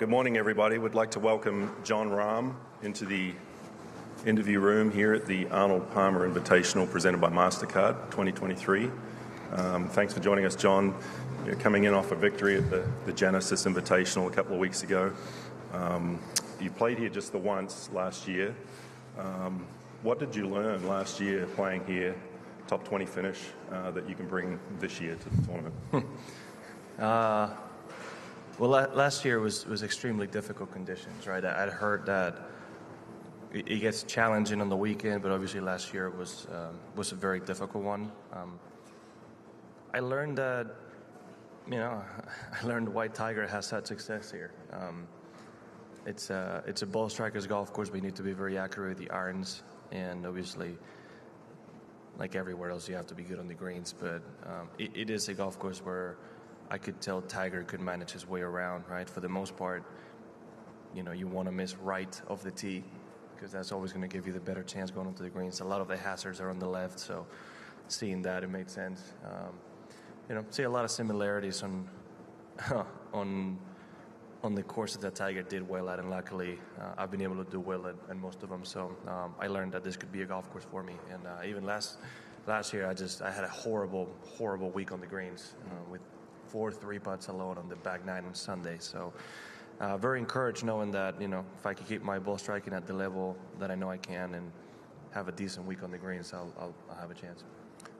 Good morning, everybody. We'd like to welcome Jon Rahm into the interview room here at the Arnold Palmer Invitational presented by MasterCard 2023. Thanks for joining us, Jon. You're coming in off a victory at the Genesis Invitational a couple of weeks ago. You played here just the once last year. What did you learn last year playing here, top 20 finish, that you can bring this year to the tournament? Well, last year was extremely difficult conditions, right? I'd heard that it gets challenging on the weekend, but obviously last year was a very difficult one. I learned that, I learned why Tiger has had success here. It's a ball striker's golf course, but you need to be very accurate with the irons, and obviously, like everywhere else, you have to be good on the greens. But it is a golf course where I could tell Tiger could manage his way around, right? For the most part, you want to miss right of the tee because that's always going to give you the better chance going onto the greens. A lot of the hazards are on the left, so seeing that, it made sense. See a lot of similarities on the courses that Tiger did well at, and luckily I've been able to do well at most of them. So I learned that this could be a golf course for me. And even last year, I had a horrible week on the greens with 4 3-putts alone on the back nine on Sunday. So very encouraged knowing that, if I can keep my ball striking at the level that I know I can and have a decent week on the greens, I'll have a chance.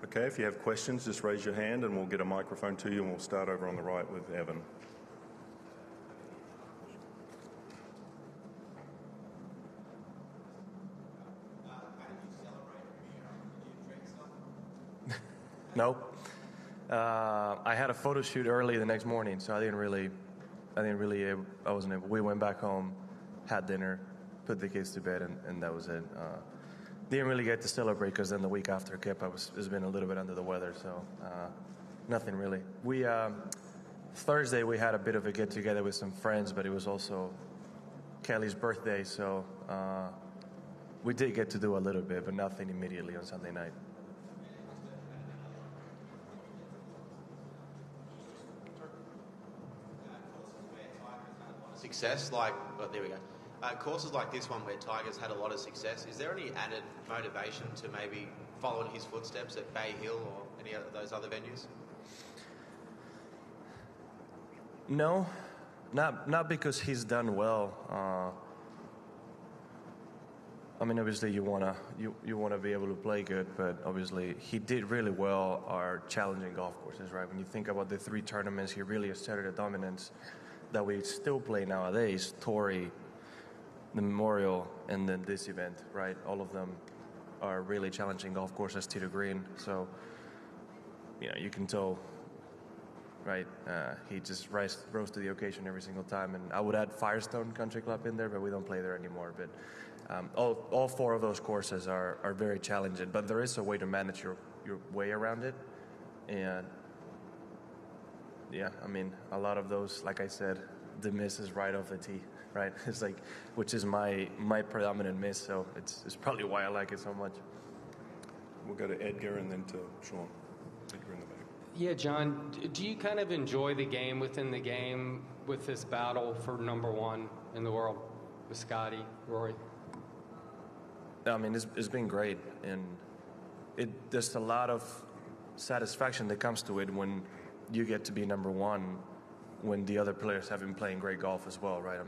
Okay, if you have questions, just raise your hand and we'll get a microphone to you, and we'll start over on the right with Evan. Nope. I had a photo shoot early the next morning, so I wasn't able. We went back home, had dinner, put the kids to bed, and that was it. Didn't really get to celebrate because then the week after Kip, has been a little bit under the weather, so nothing really. Thursday we had a bit of a get together with some friends, but it was also Kelly's birthday, so we did get to do a little bit, but nothing immediately on Sunday night. Success courses like this one where Tiger's had a lot of success, is there any added motivation to maybe follow in his footsteps at Bay Hill or any of those other venues? No, not because he's done well. Obviously you wanna be able to play good, but obviously he did really well our challenging golf courses, right? When you think about the 3 tournaments, he really asserted a dominance that we still play nowadays: Torrey, the Memorial, and then this event, right? All of them are really challenging golf courses tee to green. So, you can tell, right? He just rose to the occasion every single time. And I would add Firestone Country Club in there, but we don't play there anymore. But all 4 of those courses are very challenging. But there is a way to manage your way around it. And yeah, a lot of those, like I said, the miss is right off the tee, right? It's like, which is my predominant miss, so it's probably why I like it so much. We'll go to Edgar and then to Sean. Edgar in the back. Yeah, Jon, do you kind of enjoy the game within the game with this battle for number 1 in the world with Scotty, Rory? It's been great, and there's a lot of satisfaction that comes to it when you get to be number 1 when the other players have been playing great golf as well, right?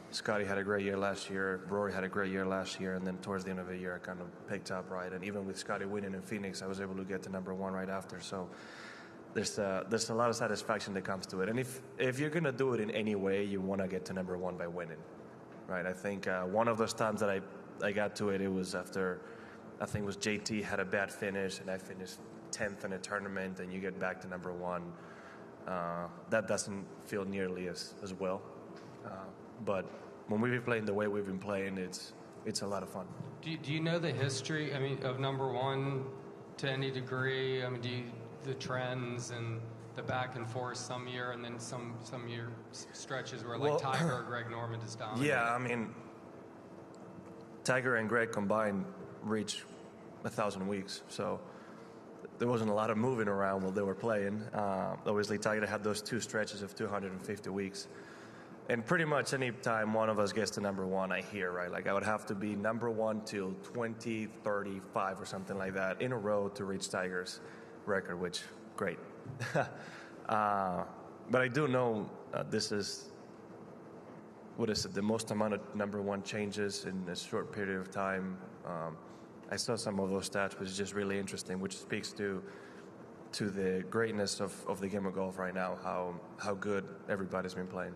Scotty had a great year last year, Rory had a great year last year, and then towards the end of the year I kind of picked up, right? And even with Scotty winning in Phoenix, I was able to get to number 1 right after. So there's a lot of satisfaction that comes to it. And if you're going to do it in any way, you want to get to number 1 by winning, right? I think one of those times that I got to it, it was after, I think it was JT had a bad finish, and I finished 10th in a tournament, and you get back to number 1. That doesn't feel nearly as well. But when we've been playing the way we've been playing, it's a lot of fun. Do you know the history, of number 1 to any degree? The trends and the back and forth some year, and then some year stretches where Tiger or Greg Norman is dominating? Yeah, Tiger and Greg combined reached 1,000 weeks, so there wasn't a lot of moving around while they were playing. Obviously, Tiger had those 2 stretches of 250 weeks. And pretty much any time one of us gets to number one, I hear, right? Like I would have to be number one till 2035 or something like that in a row to reach Tiger's record, which, great. But I do know this is, what is it, the most amount of number one changes in a short period of time. I saw some of those stats, which is just really interesting, which speaks to the greatness of the game of golf right now, how good everybody's been playing.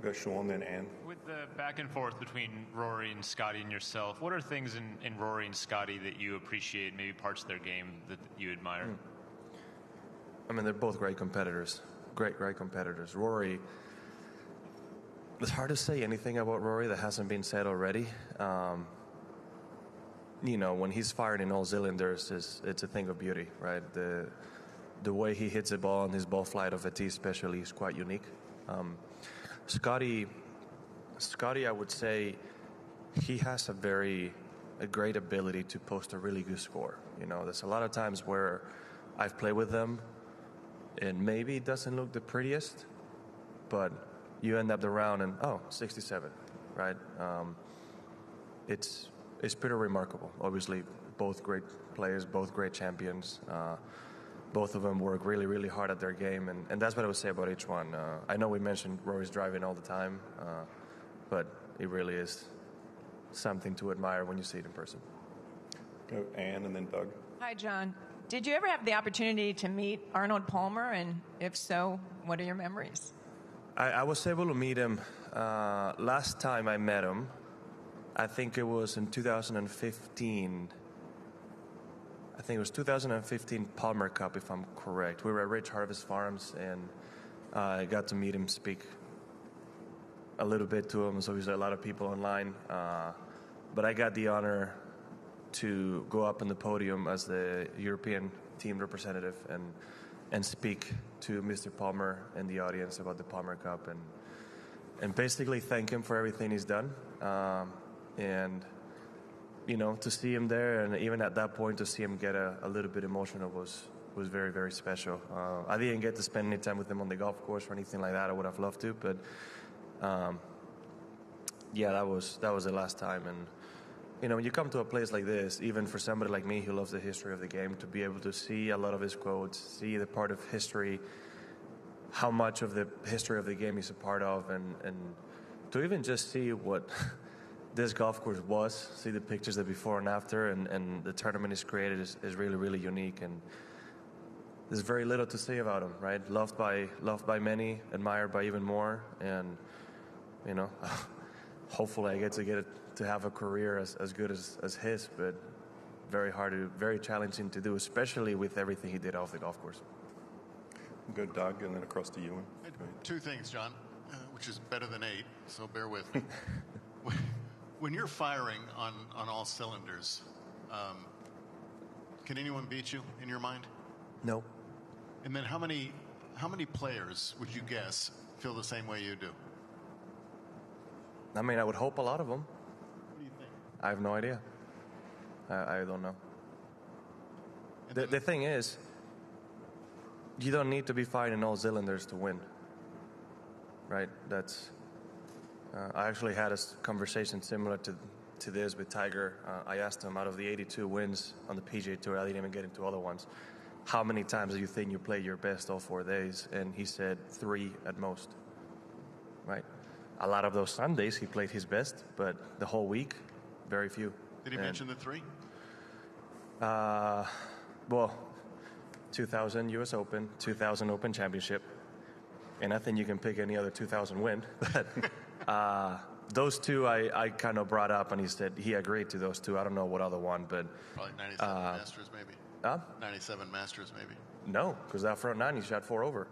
Go Sean, then Ann. With the back and forth between Rory and Scotty and yourself, what are things in Rory and Scotty that you appreciate, maybe parts of their game that you admire? I mean, they're both great competitors. Great competitors. Rory, it's hard to say anything about Rory that hasn't been said already. You know, when he's firing in all cylinders, it's a thing of beauty, right? The way he hits the ball and his ball flight of a tee especially is quite unique. Scotty, I would say he has a great ability to post a really good score. You know, there's a lot of times where I've played with them and maybe it doesn't look the prettiest, but you end up the round and, 67, right? It's pretty remarkable. Obviously, both great players, both great champions. Both of them work really, really hard at their game, and that's what I would say about each one. I know we mentioned Rory's driving all the time, but it really is something to admire when you see it in person. Go Ann and then Doug. Hi, John. Did you ever have the opportunity to meet Arnold Palmer, and if so, what are your memories? I was able to meet him last time I met him. I think it was in 2015. I think it was 2015 Palmer Cup, if I'm correct. We were at Rich Harvest Farms, and I got to meet him, speak a little bit to him. So there's a lot of people online. But I got the honor to go up on the podium as the European team representative and speak to Mr. Palmer and the audience about the Palmer Cup and basically thank him for everything he's done. And you know, to see him there, and even at that point to see him get a little bit emotional was very, very special. I didn't get to spend any time with him on the golf course or anything like that. I would have loved to, but yeah, that was the last time. And you know, when you come to a place like this, even for somebody like me who loves the history of the game, to be able to see a lot of his quotes, see the part of history, how much of the history of the game he's a part of, and to even just see what this golf course was, see the pictures of before and after, and the tournament is created is really, really unique. And there's very little to say about him, right? Loved by many, admired by even more, and you know, hopefully I get to have a career as good as his, but very challenging to do, especially with everything he did off the golf course. We'll go Doug and then across to Ewan. Two things, John, which is better than 8, so bear with me. When you're firing on all cylinders, can anyone beat you in your mind? No. And then how many players would you guess feel the same way you do? I mean, I would hope a lot of them. What do you think? I have no idea. I don't know. The thing is, you don't need to be firing in all cylinders to win, right? That's. I actually had a conversation similar to this with Tiger. I asked him, out of the 82 wins on the PGA Tour, I didn't even get into other ones, how many times do you think you play your best all 4 days? And he said 3 at most, right? A lot of those Sundays he played his best, but the whole week, very few. Did he mention the 3? Well, 2000 U.S. Open, 2000 Open Championship, and I think you can pick any other 2000 win, but those 2 I kind of brought up, and he said he agreed to those 2. I don't know what other one, but probably 97 Masters maybe. 97 Masters maybe. No, because that front 9 he shot 4 over.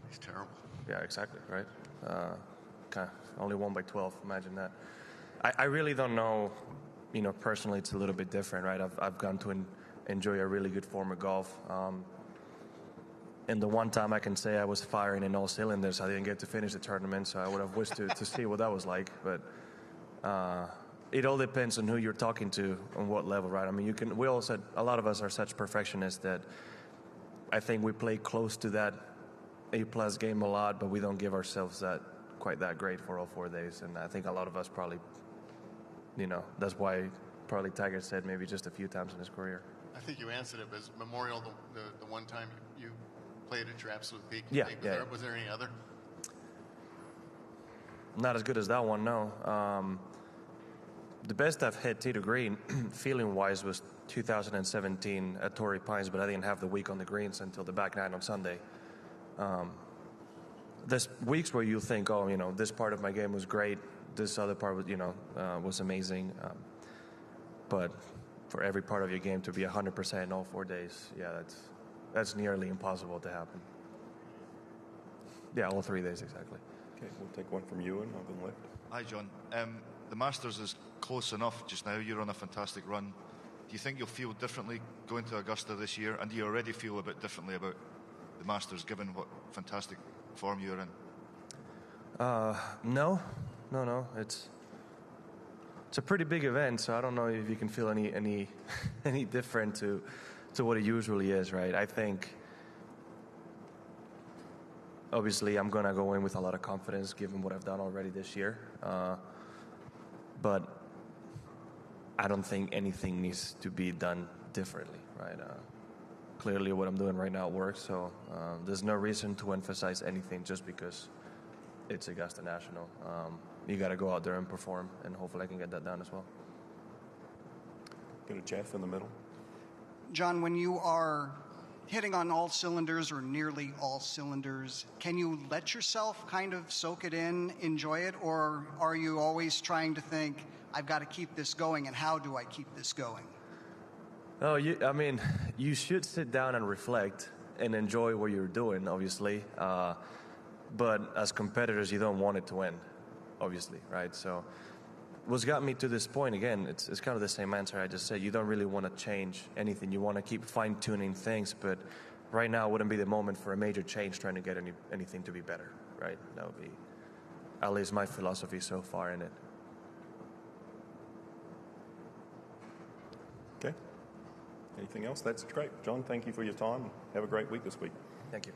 He's terrible. Yeah, exactly, right. Kind of only won by 12. Imagine that. I really don't know. You know, personally, it's a little bit different, right? I've gone to enjoy a really good form of golf. And the one time I can say I was firing in all cylinders, I didn't get to finish the tournament, so I would have wished to see what that was like. But it all depends on who you're talking to, on what level, right? I mean, we all said, a lot of us are such perfectionists that I think we play close to that A+ game a lot, but we don't give ourselves that quite that great for all 4 days, and I think a lot of us probably, that's why probably Tiger said maybe just a few times in his career. I think you answered it. Was Memorial the one time you played at your absolute peak? Yeah, Was there any other? Not as good as that one, no. The best I've hit tee to green, feeling-wise, was 2017 at Torrey Pines, but I didn't have the week on the greens until the back nine on Sunday. There's weeks where you think, oh, this part of my game was great, this other part was, was amazing. But for every part of your game to be 100% in all 4 days, yeah, that's nearly impossible to happen. Yeah, all 3 days, exactly. Okay, we'll take one from Ewan on the left. Hi, John. The Masters is close enough just now. You're on a fantastic run. Do you think you'll feel differently going to Augusta this year? And do you already feel a bit differently about the Masters, given what fantastic form you're in? No. It's a pretty big event, so I don't know if you can feel any different to what it usually is, right? I think obviously I'm gonna go in with a lot of confidence given what I've done already this year, but I don't think anything needs to be done differently, right? Clearly what I'm doing right now works, so there's no reason to emphasize anything just because it's Augusta National. You got to go out there and perform, and hopefully I can get that done as well. Go to Jeff in the middle. John, when you are hitting on all cylinders or nearly all cylinders, can you let yourself kind of soak it in, enjoy it, or are you always trying to think, I've got to keep this going, and how do I keep this going? Oh, you should sit down and reflect and enjoy what you're doing, obviously. But as competitors, you don't want it to end, obviously, right? So what's got me to this point, again, it's kind of the same answer I just said. You don't really want to change anything. You want to keep fine-tuning things, but right now wouldn't be the moment for a major change trying to get anything to be better, right? That would be at least my philosophy so far in it. Okay. Anything else? That's great. John, thank you for your time. Have a great week this week. Thank you.